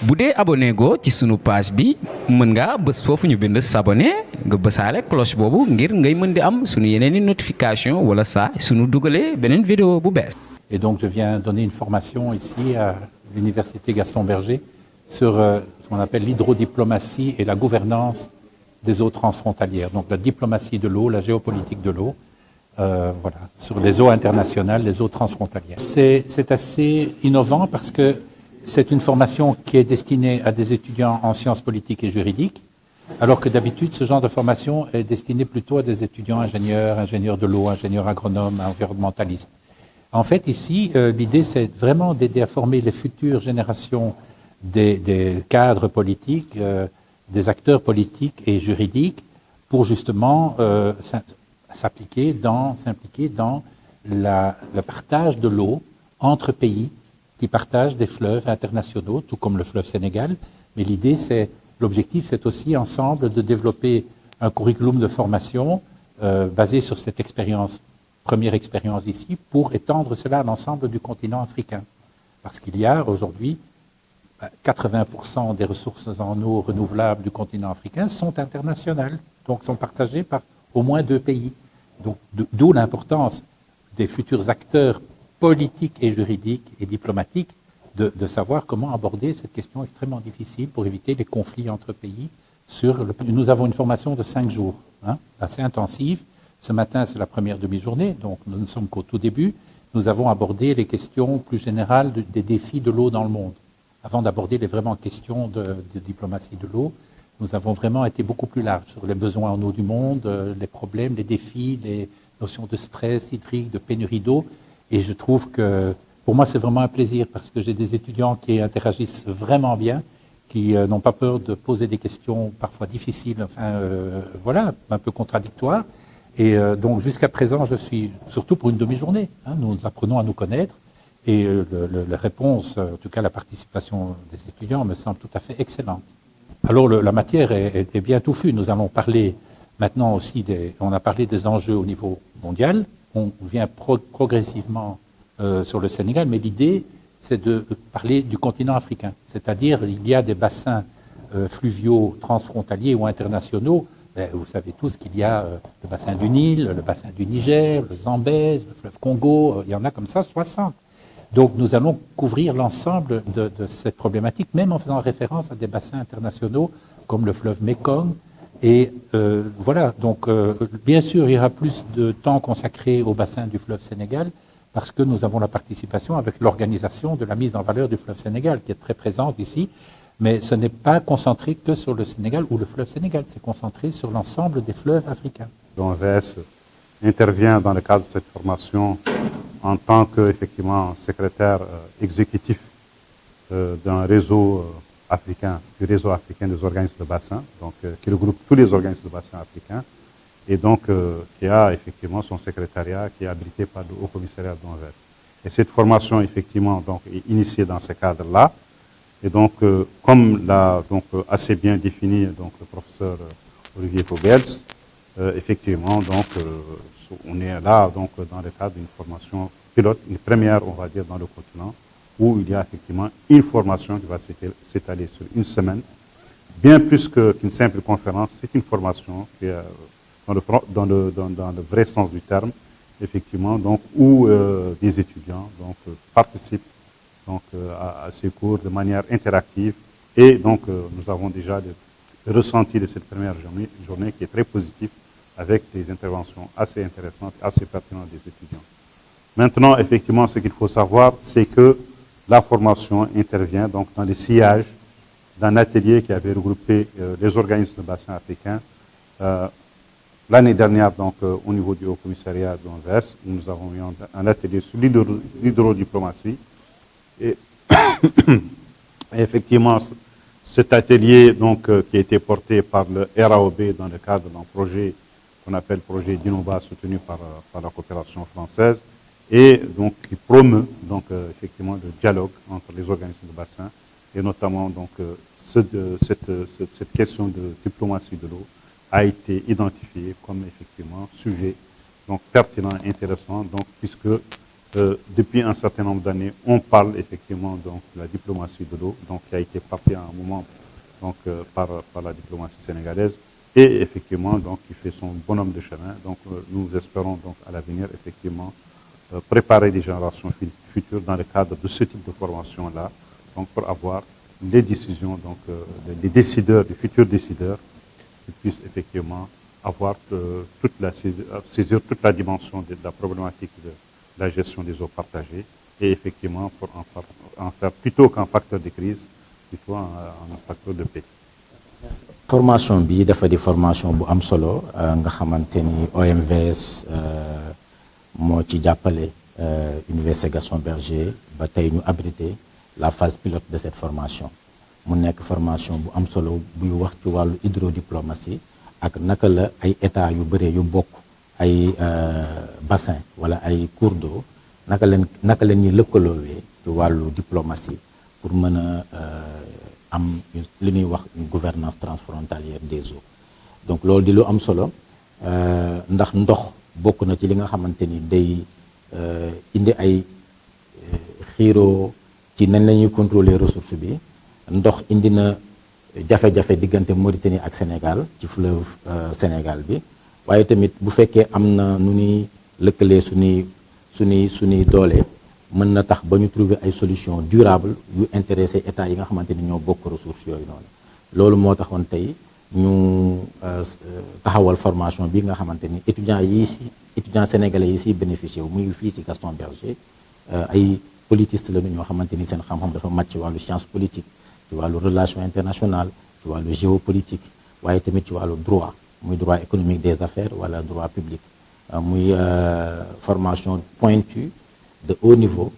bu dee abonné go ci sunu page bi mën nga bës foofu ñu bind s'abonner nga bësaale cloche boobu ngir ngay mën di am sunu yeneeni notification wala saa sunu dugalee beneen vidéo bu bees. Et donc je viens donner une formation ici à l'université Gaston Berger sur ce qu'on appelle l'hydrodiplomatie et la gouvernance des eaux transfrontalières. Donc la diplomatie de l'eau, la géopolitique de l'eau, voilà, sur les eaux internationales, les eaux transfrontalières. C'est assez innovant parce que c'est une formation qui est destinée à des étudiants en sciences politiques et juridiques, alors que d'habitude, ce genre de formation est destiné plutôt à des étudiants ingénieurs de l'eau, ingénieurs agronomes, environnementalistes. En fait, ici, l'idée, c'est vraiment d'aider à former les futures générations des cadres politiques, des acteurs politiques et juridiques pour justement s'impliquer dans le partage de l'eau entre pays qui partagent des fleuves internationaux, tout comme le fleuve Sénégal. Mais l'objectif, c'est aussi ensemble de développer un curriculum de formation basé sur cette première expérience ici, pour étendre cela à l'ensemble du continent africain. Parce qu'il y a aujourd'hui 80% des ressources en eau renouvelables du continent africain sont internationales, donc sont partagées par au moins 2 pays. Donc, d'où l'importance des futurs acteurs politiques et juridiques et diplomatiques de savoir comment aborder cette question extrêmement difficile pour éviter les conflits entre pays. Nous avons une formation de 5 jours, assez intensive. Ce matin, c'est la première demi-journée, donc nous ne sommes qu'au tout début. Nous avons abordé les questions plus générales des défis de l'eau dans le monde. Avant d'aborder les vraiment questions de diplomatie de l'eau, nous avons vraiment été beaucoup plus larges sur les besoins en eau du monde, les problèmes, les défis, les notions de stress hydrique, de pénurie d'eau. Et je trouve que, pour moi, c'est vraiment un plaisir parce que j'ai des étudiants qui interagissent vraiment bien, qui n'ont pas peur de poser des questions parfois difficiles, voilà, un peu contradictoires. Et donc, jusqu'à présent, je suis, surtout pour une demi-journée, nous apprenons à nous connaître. Et la réponse, en tout cas la participation des étudiants, me semble tout à fait excellente. Alors, la matière est bien touffue. Nous allons parler maintenant aussi on a parlé des enjeux au niveau mondial. On vient progressivement sur le Sénégal, mais l'idée, c'est de parler du continent africain. C'est-à-dire, il y a des bassins fluviaux transfrontaliers ou internationaux. Vous savez tous qu'il y a le bassin du Nil, le bassin du Niger, le Zambèze, le fleuve Congo, il y en a comme ça 60. Donc nous allons couvrir l'ensemble de cette problématique, même en faisant référence à des bassins internationaux comme le fleuve Mekong. Et voilà, donc bien sûr, il y aura plus de temps consacré au bassin du fleuve Sénégal parce que nous avons la participation avec l'organisation de la mise en valeur du fleuve Sénégal qui est très présente ici. Mais ce n'est pas concentré que sur le Sénégal ou le fleuve Sénégal, c'est concentré sur l'ensemble des fleuves africains. L'OMVS intervient dans le cadre de cette formation en tant qu'effectivement secrétaire exécutif d'un réseau africain, du réseau africain des organismes de bassin, donc qui regroupe tous les organismes de bassin africains, et donc qui a effectivement son secrétariat qui est habilité par le Haut-Commissariat de l'OMVS. Et cette formation effectivement donc est initiée dans ce cadre-là. Et donc, comme l'a assez bien défini donc le professeur Olivier Pogels, effectivement, donc on est là donc dans le cadre d'une formation pilote, une première, on va dire, dans le continent, où il y a effectivement une formation qui va s'étaler sur une semaine, bien plus qu'une simple conférence. C'est une formation qui est dans le vrai sens du terme, effectivement, donc où des étudiants donc participent donc à ces cours de manière interactive. Et donc, nous avons déjà le ressenti de cette première journée qui est très positif, avec des interventions assez intéressantes, assez pertinentes des étudiants. Maintenant, effectivement, ce qu'il faut savoir, c'est que la formation intervient donc dans le sillage d'un atelier qui avait regroupé les organismes de bassin africains. L'année dernière, donc, au niveau du Haut-Commissariat de l'OMVS, nous avons eu un atelier sur l'hydrodiplomatie. Et effectivement, cet atelier donc, qui a été porté par le RAOB dans le cadre d'un projet qu'on appelle projet d'Innova soutenu par la coopération française et donc qui promeut donc, effectivement le dialogue entre les organismes de bassin et notamment donc, cette question de diplomatie de l'eau a été identifiée comme effectivement sujet donc, pertinent et intéressant donc, puisque Depuis un certain nombre d'années, on parle effectivement donc de la diplomatie de l'eau, donc qui a été portée à un moment donc par la diplomatie sénégalaise et effectivement donc qui fait son bonhomme de chemin. Donc nous espérons donc à l'avenir effectivement préparer les générations futures dans le cadre de ce type de formation-là, donc pour avoir les décisions, donc les décideurs, les futurs décideurs, qui puissent effectivement avoir saisir toute la dimension de la problématique de la gestion des eaux partagées et effectivement pour en faire plutôt qu'un facteur de crise, plutôt un facteur de paix. Formation bi dafa di formation bu am solo nga xamante ni OMVS moo ci jàppale Université Gaston Berger ba tey ñu abrité la phase pilote de cette formation mu nekk formation bu am solo buy wax ci wàllu hydrodiplomatie ak naka la ay état yu bëree yu bokk ay bassin wala ay cours d'eau naka leen ñuy lëkkaloowee ci wàllu diplomatie pour mën a am li ñuy wax une gouvernance transfrontalière des eaux donc loolu di lu am solo ndax ndox bokk na ci li nga xamante ni day indi ay xiiroo ci nañ la ñuy contrôler ressource bi ndox indi na jafe-jafe diggante Mauritanie ak Sénégal ci fleuve Sénégal bi waaye tamit bu fekkee am na nu ñuy lëkkalee suñuy doole mën na tax ba ñu trouver ay solutions durables yu intéressé état yi nga xamante ni ñoo bokk ressources yooyu noonu loolu moo taxoon tey ñu taxawal formation bi nga xamante ni étudiants sénégalais yi siy bénéficié wu muy fii ci Gaston Berger ay politistes la ñoo xamante ni seen xam-xam dafa màcc ci wàllu science politique ci wàllu relation internationale ci wàllu géopolitique waaye tamit ci wàllu droit muy droit économique des affaires wala droit public muy formation pointue de haut niveau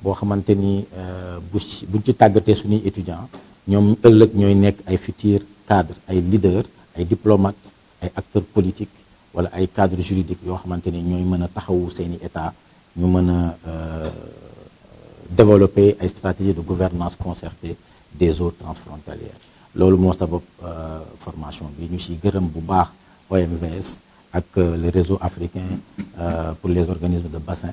boo xamante ni buñ ci tàggatee suñuy étudiants ñoom ëllëg ñooy nekk ay futurs cadres ay leaders ay diplomates ay acteurs politiques wala ay cadres juridiques yoo xamante ni ñooy mën a taxawu seeni état ñu mën a développer ay stratégies de gouvernance concertée des eaux transfrontalières loolu moo sabab formation bi ñu siy gërëm bu baax OMVS ak le réseau africain pour les organismes de bassin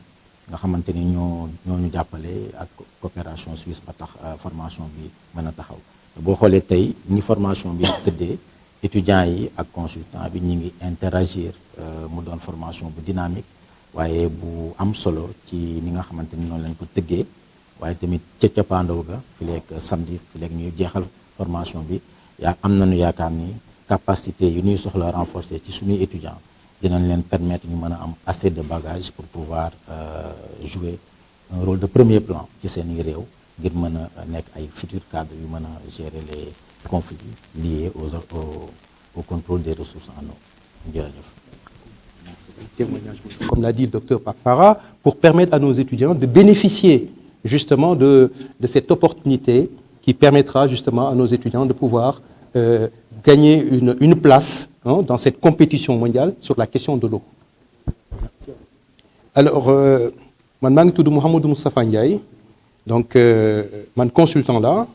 nga xamante ni ñoo ñu jàppale ak coopération suisse ba tax formation bi mën a taxaw boo xoolee tey ni formation bi tëddee étudiants yi ak consultant bi ñu ngi interagir mu doon formation bu dynamique waaye bu am solo ci ni nga xamante ni noonu lañ ko tëggee waaye tamit ca cappaandaw ga fi leeg samedi fi leeg ñuy jeexal formation bi am nañu yaakaar ni capacité yi ñuy soxla renforcer ci suñuy étudiants dinañ leen permettre ñu mën a am assez de bagages pour pouvoir jouer un rôle de premier plan ci seeni réew ngir mën a nekk ay futurs cadres yu mën a gérer les conflits liés au contrôle des ressources en eau jërëjëf. Comme l'a dit le docteur Pafara, pour permettre à nos étudiants de bénéficier justement de cette opportunité qui permettra justement à nos étudiants de pouvoir gagner une place dans cette compétition mondiale sur la question de l'eau. Alors, man maa ngi tudd Mouhamadou Moustapha Ndiaye, donc man consultant là,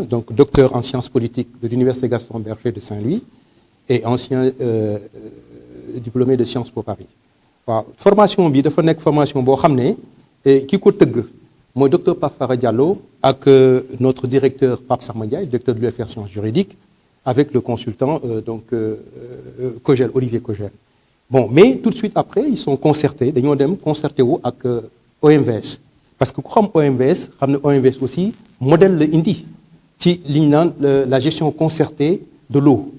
donc docteur en sciences politiques de l'Université Gaston Berger de Saint-Louis et ancien diplômé de Sciences Po Paris. waaw formation bi dafa nekk formation boo xam ne ki ko tëgg mooy docteur Pafara Diallo ak notre directeur Pape Sarma Ndiaye, directeur de l'UFR Sciences Juridiques, avec le consultant Kogel, Olivier Kogel. Bon, mais tout de suite après, ils sont concertés, dañoo dem concerté wu ak OMVS. Parce que ku xam OMVS, xam ne OMVS aussi modèle la indi ci li ñu naan la gestion concertée de l'eau.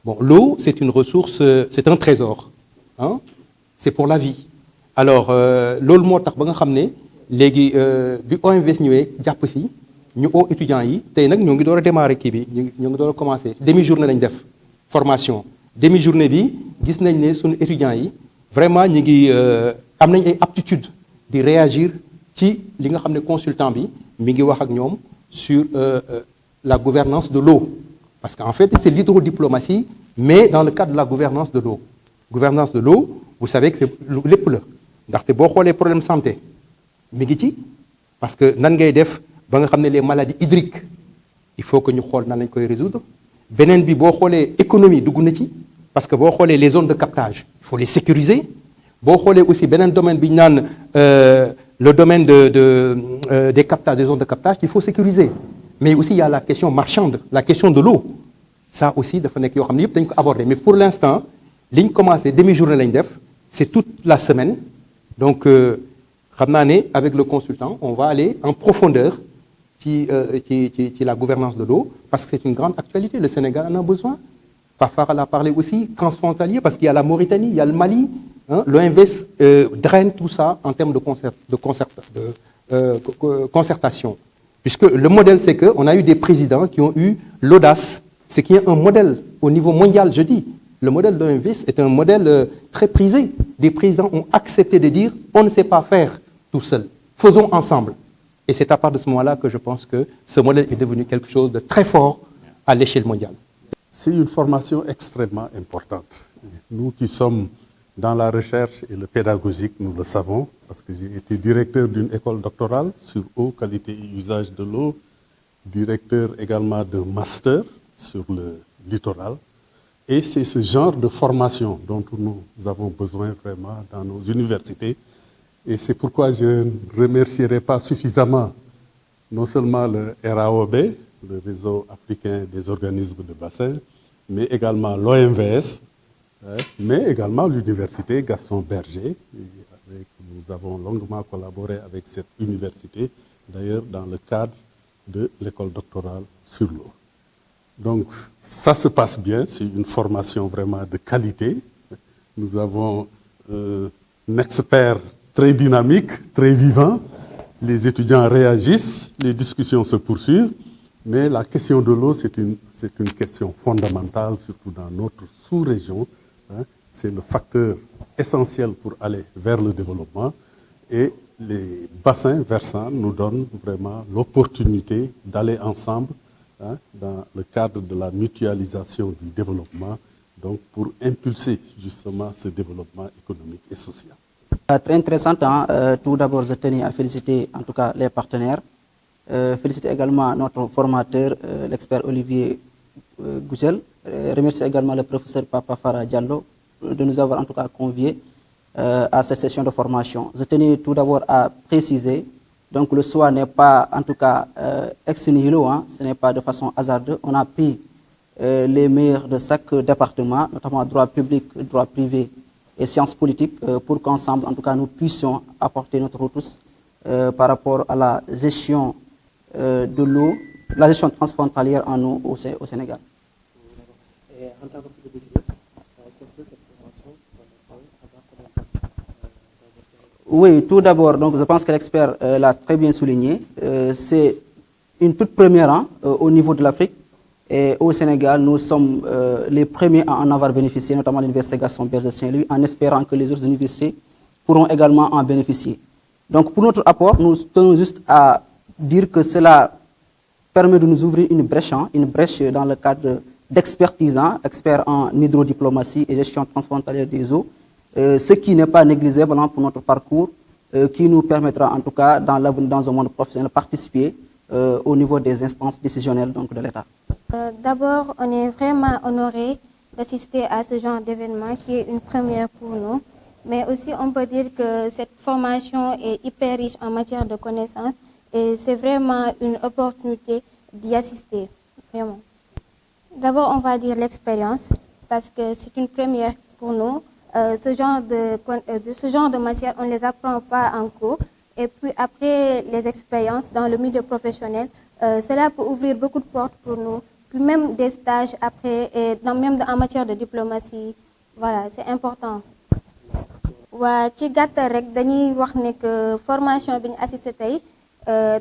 Bon, l'eau, c'est une ressource, c'est un trésor. C'est pour la vie. Alors, loolu moo tax ba nga xam ne léegi bi OMVS ñëwee jàpp si ñu oo étudiants yi tey nag ñoo ngi door a démarrer kii bi ñoo ngi door a commencer demi-journée lañ def formation demi-journée bi gis nañ ne suñu étudiants yi vraiment ñu ngi am nañ ay aptitudes di réagir ci li nga xam ne consultant bi mi ngi wax ak ñoom sur la gouvernance de l'eau parce qu'en fait c'est l'hydrodiplomatie mais dans le cadre de la gouvernance de l'eau. Gouvernance de l'eau, vous savez que c'est lépp la ndaxte boo xoolee problème santé mi ngi ci parce que nan ngay def ba nga xam ne les maladies hydriques il faut que ñu xool nan lañ koy résoudre beneen bi boo xoolee économie dugg na ci parce que boo xoolee les zones de captage il faut les sécuriser boo xoolee aussi beneen domaine bi ñu naan le domaine des captages, des zones de captage qu'il faut sécuriser. Mais aussi, il y a la question marchande, la question de l'eau. Ça aussi, dafa nekk yoo xam ne yëpp dañ ko aborder. Mais pour l'instant, li ñu commencé demi-journée lañ def, c'est toute la semaine. Donc, xam naa ne avec le consultant, on va aller en profondeur ci la gouvernance de l'eau, parce que c'est une grande actualité. Le Sénégal en a besoin. Pafar a parlé aussi transfrontalier, parce qu'il y a la Mauritanie, il y a le Mali. Hein, l'OMVS draine tout ça en termes de concertation. Puisque le modèle, c'est qu'on a eu des présidents qui ont eu l'audace, c'est qu'il y a un modèle au niveau mondial, je dis. Le modèle de l'OMVS est un modèle très prisé. Des présidents ont accepté de dire on ne sait pas faire tout seul. Faisons ensemble. Et c'est à partir de ce moment-là que je pense que ce modèle est devenu quelque chose de très fort à l'échelle mondiale. C'est une formation extrêmement importante. Nous qui sommes dans la recherche et le pédagogique, nous le savons, parce que j'ai été directeur d'une école doctorale sur eau, qualité et usage de l'eau, directeur également d'un master sur le littoral. Et c'est ce genre de formation dont nous avons besoin vraiment dans nos universités. Et c'est pourquoi je ne remercierai pas suffisamment non seulement le RAOB, le réseau africain des organismes de bassin, mais également l'OMVS, mais également l'université Gaston Berger. Nous avons longuement collaboré avec cette université, d'ailleurs dans le cadre de l'école doctorale sur l'eau. Donc ça se passe bien, c'est une formation vraiment de qualité. Nous avons un expert très dynamique, très vivant. Les étudiants réagissent, les discussions se poursuivent, mais la question de l'eau, c'est une question fondamentale, surtout dans notre sous-région. Hein. C'est le facteur essentiel pour aller vers le développement. Et les bassins versants nous donnent vraiment l'opportunité d'aller ensemble dans le cadre de la mutualisation du développement, donc pour impulser justement ce développement économique et social. Très intéressante. Tout d'abord, je tenais à féliciter en tout cas les partenaires. Féliciter également notre formateur, l'expert Olivier Gouzel. Remercier également le professeur Papa Farah Diallo de nous avoir en tout cas conviés à cette session de formation. Je tenais tout d'abord à préciser, donc le choix n'est pas en tout cas ex nihilo, ce n'est pas de façon hasardeuse. On a pris les meilleurs de chaque département, notamment droit public, droit privé et sciences politiques, pour qu'ensemble, en tout cas, nous puissions apporter notre retouche par rapport à la gestion de l'eau, la gestion transfrontalière en eau au Sénégal. Et en tant que président, qu'est-ce que cette formation Oui, tout d'abord, donc je pense que l'expert l'a très bien souligné. C'est une toute première au niveau de l'Afrique. Et au Sénégal, nous sommes les premiers à en avoir bénéficié, notamment l'Université Gaston Berger de Saint-Louis, en espérant que les autres universités pourront également en bénéficier. Donc pour notre apport, nous tenons juste à dire que cela permet de nous ouvrir une brèche dans le cadre d'expertise, experts en hydrodiplomatie et gestion transfrontalière des eaux, ce qui n'est pas négligeable pour notre parcours, qui nous permettra en tout cas dans un monde professionnel de participer au niveau des instances décisionnelles donc, de l'État. D'abord, on est vraiment honoré d'assister à ce genre d'événement qui est une première pour nous. Mais aussi, on peut dire que cette formation est hyper riche en matière de connaissances et c'est vraiment une opportunité d'y assister, vraiment. D'abord, on va dire l'expérience parce que c'est une première pour nous. Ce genre de matière, on ne les apprend pas en cours. Et puis après les expériences dans le milieu professionnel, cela peut ouvrir beaucoup de portes pour nous. Puis même des stages après, et même en matière de diplomatie, voilà, c'est important. Waa ci gàttal rek dañuy wax ne que formation bi ñu assisté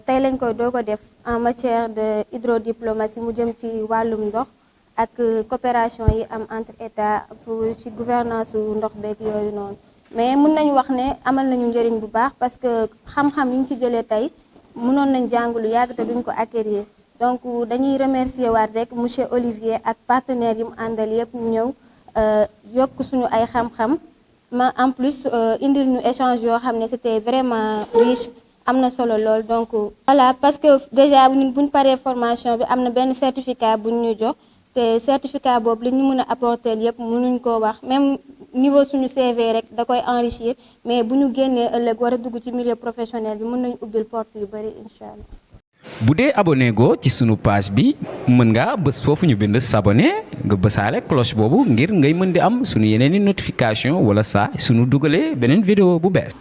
tey lañ koy doog a def en matière de hydrodiplomatie mu jëm ci wàllum ndox ak coopération yi am entre états pour ci gouvernance su ndox beeg yooyu noonu. Mais mën nañu wax ne amal nañu njëriñ bu baax parce que xam-xam yi ñu ci jëlee tey mënoon nañ jàng lu yàgg te duñ ko acquérir. Donc dañuy remercier waat rek monsieur Olivier ak partenaires yi mu àndal yëpp ñu ñëw yokk suñu ay xam-xam. Mais en plus indil ñu échange yoo xam ne c'était vraiment riche am na solo lool donc voilà parce que déjà ñun bu ñu paree formation bi am na benn certificat bu ñu jox te certificat boobu li ñu mën a apporter yëpp mënuñ koo wax même niveau suñu CV rek da koy enrichir mais bu ñu génnee ëllëg war a dugg ci milieu professionnel bi mën nañu ubbil porte yu bari incha allah. bu dee abonné go ci sunu page bi mën ngaa bës foofu ñu bind s'abonner nga bësaale cloche boobu ngir ngay mën di am sunu yeneen i notification wala saa sunu dugalee beneen vidéo bu bees.